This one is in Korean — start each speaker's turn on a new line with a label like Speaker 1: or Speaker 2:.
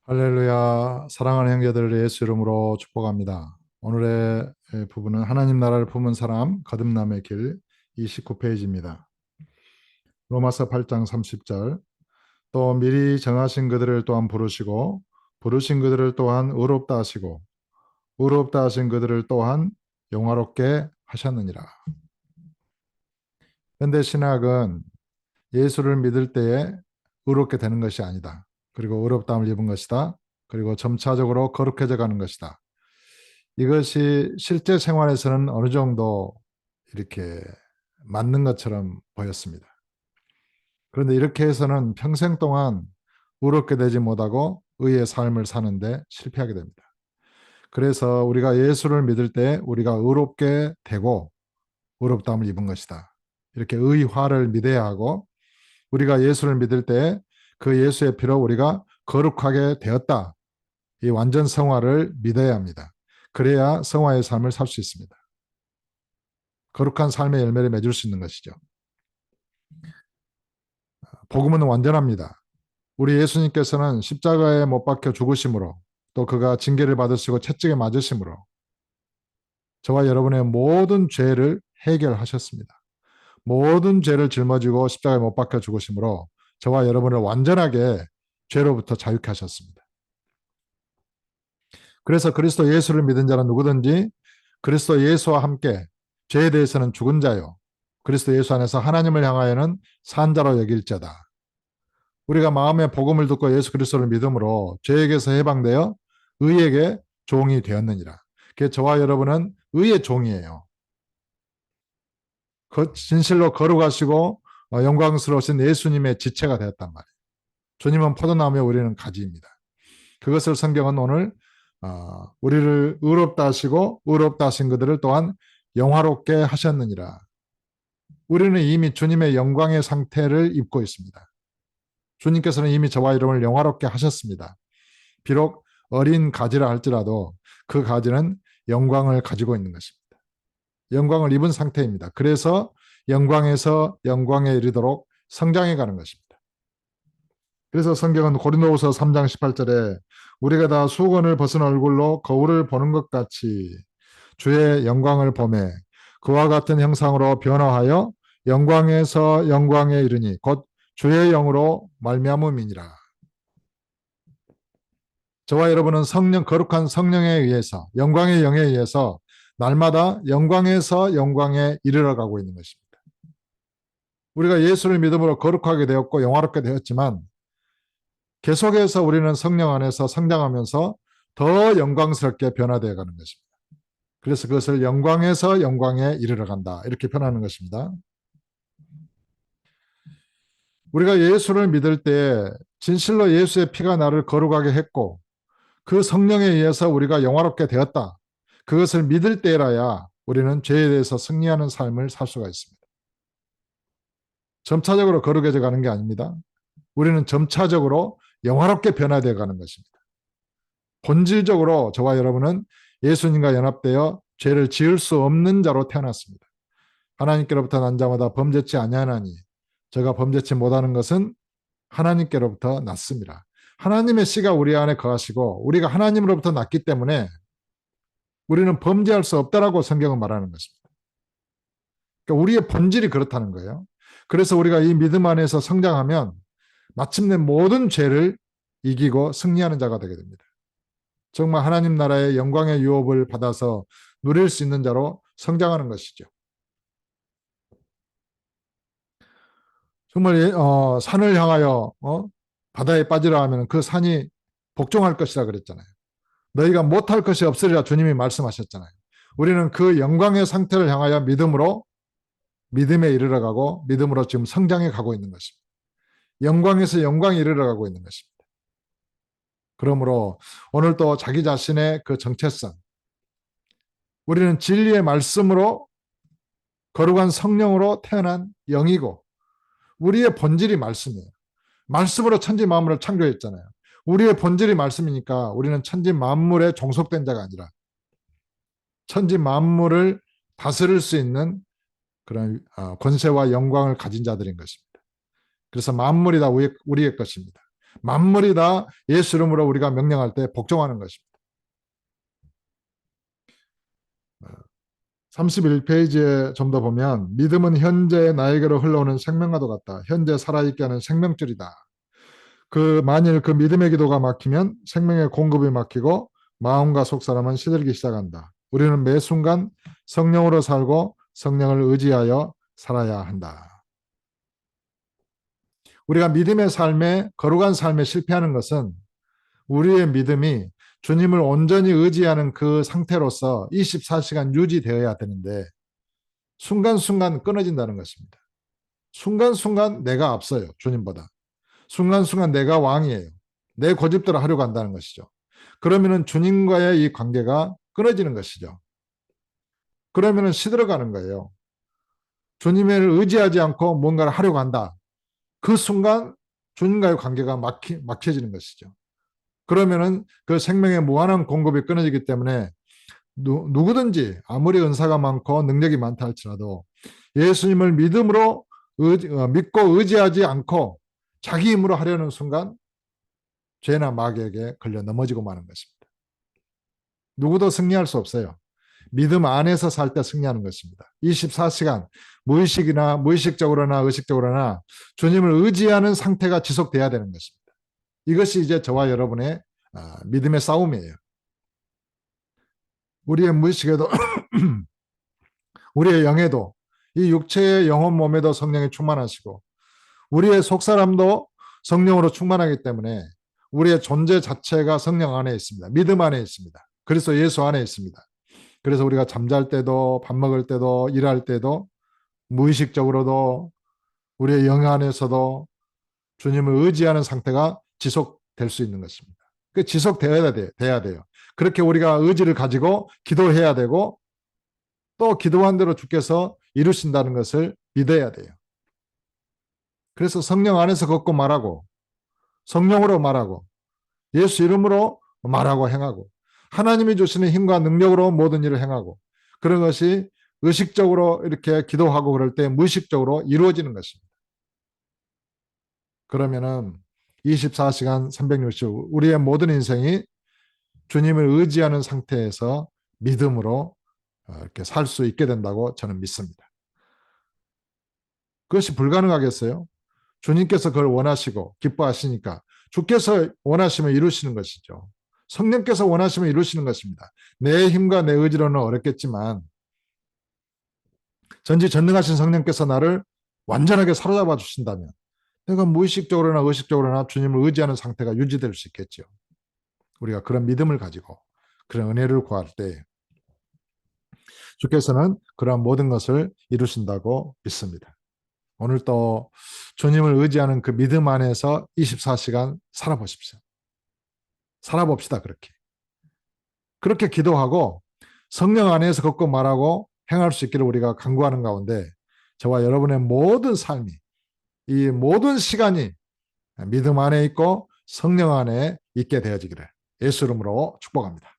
Speaker 1: 할렐루야. 사랑하는 형제들 예수 이름으로 축복합니다. 오늘의 부분은 하나님 나라를 품은 사람 거듭남의 길 29페이지입니다. 로마서 8장 30절. 또 미리 정하신 그들을 또한 부르시고 부르신 그들을 또한 의롭다 하시고 의롭다 하신 그들을 또한 영화롭게 하셨느니라. 현대 신학은 예수를 믿을 때에 의롭게 되는 것이 아니다. 그리고 의롭다함을 입은 것이다. 그리고 점차적으로 거룩해져 가는 것이다. 이것이 실제 생활에서는 어느 정도 이렇게 맞는 것처럼 보였습니다. 그런데 이렇게 해서는 평생 동안 의롭게 되지 못하고 의의 삶을 사는데 실패하게 됩니다. 그래서 우리가 예수를 믿을 때 우리가 의롭게 되고 의롭다함을 입은 것이다. 이렇게 의화를 믿어야 하고 우리가 예수를 믿을 때 그 예수의 피로 우리가 거룩하게 되었다. 이 완전 성화를 믿어야 합니다. 그래야 성화의 삶을 살 수 있습니다. 거룩한 삶의 열매를 맺을 수 있는 것이죠. 복음은 완전합니다. 우리 예수님께서는 십자가에 못 박혀 죽으심으로 또 그가 징계를 받으시고 채찍에 맞으심으로 저와 여러분의 모든 죄를 해결하셨습니다. 모든 죄를 짊어지고 십자가에 못 박혀 죽으심으로 저와 여러분을 완전하게 죄로부터 자유케 하셨습니다. 그래서 그리스도 예수를 믿은 자는 누구든지 그리스도 예수와 함께 죄에 대해서는 죽은 자요. 그리스도 예수 안에서 하나님을 향하여는 산 자로 여길 자다. 우리가 마음의 복음을 듣고 예수 그리스도를 믿음으로 죄에게서 해방되어 의에게 종이 되었느니라. 그 저와 여러분은 의의 종이에요. 진실로 거룩하시고 영광스러우신 예수님의 지체가 되었단 말이에요. 주님은 포도나무에 우리는 가지입니다. 그것을 성경은 오늘 우리를 의롭다 하시고 의롭다 하신 그들을 또한 영화롭게 하셨느니라. 우리는 이미 주님의 영광의 상태를 입고 있습니다. 주님께서는 이미 저와 여러분을 영화롭게 하셨습니다. 비록 어린 가지라 할지라도 그 가지는 영광을 가지고 있는 것입니다. 영광을 입은 상태입니다. 그래서 영광에서 영광에 이르도록 성장해 가는 것입니다. 그래서 성경은 고린도후서 3장 18절에 우리가 다 수건을 벗은 얼굴로 거울을 보는 것 같이 주의 영광을 보매 그와 같은 형상으로 변화하여 영광에서 영광에 이르니 곧 주의 영으로 말미암음이니라. 저와 여러분은 성령 거룩한 성령에 의해서 영광의 영에 의해서 날마다 영광에서 영광에 이르러 가고 있는 것입니다. 우리가 예수를 믿음으로 거룩하게 되었고 영화롭게 되었지만 계속해서 우리는 성령 안에서 성장하면서 더 영광스럽게 변화되어 가는 것입니다. 그래서 그것을 영광에서 영광에 이르러 간다. 이렇게 표현하는 것입니다. 우리가 예수를 믿을 때 진실로 예수의 피가 나를 거룩하게 했고 그 성령에 의해서 우리가 영화롭게 되었다. 그것을 믿을 때라야 우리는 죄에 대해서 승리하는 삶을 살 수가 있습니다. 점차적으로 거룩해져 가는 게 아닙니다. 우리는 점차적으로 영화롭게 변화되어 가는 것입니다. 본질적으로 저와 여러분은 예수님과 연합되어 죄를 지을 수 없는 자로 태어났습니다. 하나님께로부터 난 자마다 범죄치 아니하나니 저가 범죄치 못하는 것은 하나님께로부터 났습니다. 하나님의 씨가 우리 안에 거하시고 우리가 하나님으로부터 났기 때문에 우리는 범죄할 수 없다라고 성경은 말하는 것입니다. 그러니까 우리의 본질이 그렇다는 거예요. 그래서 우리가 이 믿음 안에서 성장하면 마침내 모든 죄를 이기고 승리하는 자가 되게 됩니다. 정말 하나님 나라의 영광의 유업을 받아서 누릴 수 있는 자로 성장하는 것이죠. 정말 산을 향하여 바다에 빠지라 하면 그 산이 복종할 것이라 그랬잖아요. 너희가 못할 것이 없으리라 주님이 말씀하셨잖아요. 우리는 그 영광의 상태를 향하여 믿음으로 믿음에 이르러 가고 믿음으로 지금 성장해 가고 있는 것입니다. 영광에서 영광에 이르러 가고 있는 것입니다. 그러므로 오늘 또 자기 자신의 그 정체성, 우리는 진리의 말씀으로 거룩한 성령으로 태어난 영이고 우리의 본질이 말씀이에요. 말씀으로 천지 만물을 창조했잖아요. 우리의 본질이 말씀이니까 우리는 천지 만물에 종속된 자가 아니라 천지 만물을 다스릴 수 있는 그런 권세와 영광을 가진 자들인 것입니다. 그래서 만물이 다 우리의 것입니다. 만물이 다 예수 이름으로 우리가 명령할 때 복종하는 것입니다. 31페이지에 좀 더 보면 믿음은 현재 나에게로 흘러오는 생명과도 같다. 현재 살아있게 하는 생명줄이다. 만일 그 믿음의 기도가 막히면 생명의 공급이 막히고 마음과 속사람은 시들기 시작한다. 우리는 매 순간 성령으로 살고 성령을 의지하여 살아야 한다. 우리가 믿음의 삶에, 거룩한 삶에 실패하는 것은 우리의 믿음이 주님을 온전히 의지하는 그 상태로서 24시간 유지되어야 되는데 순간순간 끊어진다는 것입니다. 순간순간 내가 앞서요, 주님보다. 순간순간 내가 왕이에요. 내 고집대로 하려고 한다는 것이죠. 그러면은 주님과의 이 관계가 끊어지는 것이죠. 그러면은 시들어가는 거예요. 주님을 의지하지 않고 뭔가를 하려고 한다. 그 순간 주님과의 관계가 막혀지는 것이죠. 그러면은 그 생명의 무한한 공급이 끊어지기 때문에 누구든지 아무리 은사가 많고 능력이 많다 할지라도 예수님을 믿고 의지하지 않고 자기 힘으로 하려는 순간 죄나 마귀에게 걸려 넘어지고 마는 것입니다. 누구도 승리할 수 없어요. 믿음 안에서 살 때 승리하는 것입니다. 24시간 무의식적으로나 의식적으로나 주님을 의지하는 상태가 지속돼야 되는 것입니다. 이것이 이제 저와 여러분의 믿음의 싸움이에요. 우리의 무의식에도 우리의 영에도 이 육체의 영혼 몸에도 성령이 충만하시고 우리의 속사람도 성령으로 충만하기 때문에 우리의 존재 자체가 성령 안에 있습니다. 믿음 안에 있습니다. 그래서 예수 안에 있습니다. 그래서 우리가 잠잘 때도 밥 먹을 때도 일할 때도 무의식적으로도 우리의 영 안에서도 주님을 의지하는 상태가 지속될 수 있는 것입니다. 그 지속돼야 돼요. 그렇게 우리가 의지를 가지고 기도해야 되고 또 기도한 대로 주께서 이루신다는 것을 믿어야 돼요. 그래서 성령 안에서 걷고 말하고 성령으로 말하고 예수 이름으로 말하고 행하고 하나님이 주시는 힘과 능력으로 모든 일을 행하고 그런 것이 의식적으로 이렇게 기도하고 그럴 때 무의식적으로 이루어지는 것입니다. 그러면은 24시간 365 우리의 모든 인생이 주님을 의지하는 상태에서 믿음으로 이렇게 살 수 있게 된다고 저는 믿습니다. 그것이 불가능하겠어요? 주님께서 그걸 원하시고 기뻐하시니까 주께서 원하시면 이루시는 것이죠. 성령께서 원하시면 이루시는 것입니다. 내 힘과 내 의지로는 어렵겠지만 전지전능하신 성령께서 나를 완전하게 사로잡아 주신다면 내가 무의식적으로나 의식적으로나 주님을 의지하는 상태가 유지될 수 있겠죠. 우리가 그런 믿음을 가지고 그런 은혜를 구할 때 주께서는 그러한 모든 것을 이루신다고 믿습니다. 오늘 또 주님을 의지하는 그 믿음 안에서 24시간 살아보십시오. 살아봅시다. 그렇게 기도하고 성령 안에서 걷고 말하고 행할 수 있기를 우리가 간구하는 가운데 저와 여러분의 모든 삶이 이 모든 시간이 믿음 안에 있고 성령 안에 있게 되어지기를 예수 이름으로 축복합니다.